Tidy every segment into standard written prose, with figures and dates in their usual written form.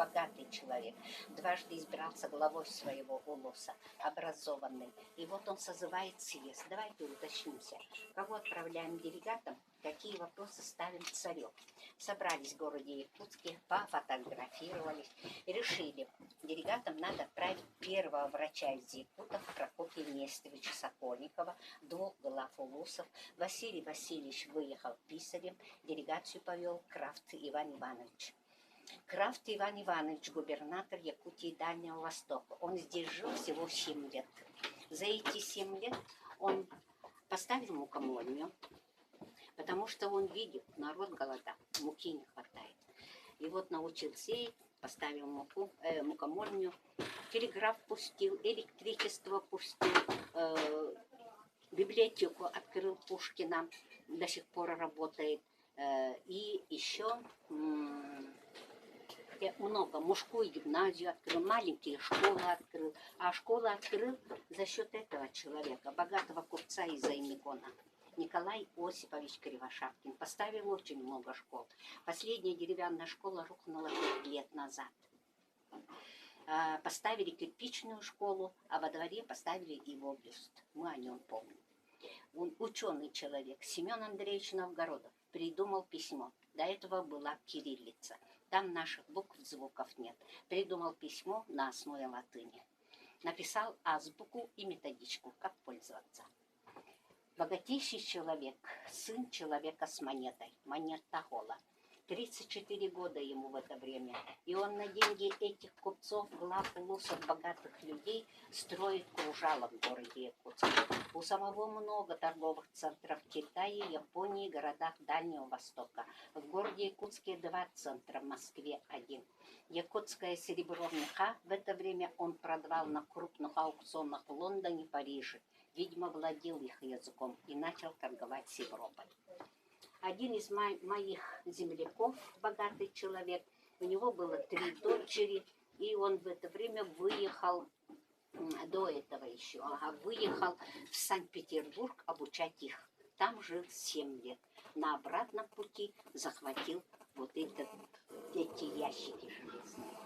богатый человек, дважды избирался главой своего улуса, образованный. И вот он созывает съезд. Давайте уточнимся, кого отправляем делегатам, какие вопросы ставим царю. Собрались в городе Якутске, пофотографировались и решили, делегатам надо отправить первого врача из якутов Прокопия Нестеровича Сокольникова, двух глав улусов. Василий Васильевич выехал писарем, делегацию повел Крафт Иван Иванович. Крафт Иван Иванович, губернатор Якутии и Дальнего Востока. Он здесь жил всего 7 лет. За эти 7 лет он поставил мукомольню, потому что он видит, народ голода, муки не хватает. И вот научил сеять, поставил мукомольню, телеграф пустил, электричество пустил, библиотеку открыл Пушкина, до сих пор работает. И еще много, мужскую гимназию открыл, маленькие школы открыл. А школы открыл за счет этого человека, богатого купца из Аймикона. Николай Осипович Кривошапкин поставил очень много школ. Последняя деревянная школа рухнула 5 лет назад. Поставили кирпичную школу, а во дворе поставили его бюст. Мы о нем помним. Он ученый человек, Семен Андреевич Новгородов, придумал письмо. До этого была кириллица. Там наших букв, звуков нет. Придумал письмо на основе латыни. Написал азбуку и методичку, как пользоваться. Богатейший человек, сын человека с монетой, монета Гола. 34 года ему в это время. И он на деньги этих купцов, глав улусов, богатых людей строит кружало в городе Якутске. У самого много торговых центров в Китае, Японии, городах Дальнего Востока. В городе Якутске 2 центра, в Москве 1. Якутское серебро в меха в это время он продавал на крупных аукционах в Лондоне, Париже. Видимо, владел их языком и начал торговать с Европой. Один из моих земляков, богатый человек, у него было 3 дочери, и он в это время выехал, до этого еще, выехал в Санкт-Петербург обучать их. Там жил 7 лет. На обратном пути захватил вот эти ящики железные.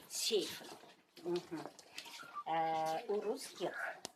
Сейфы. У русских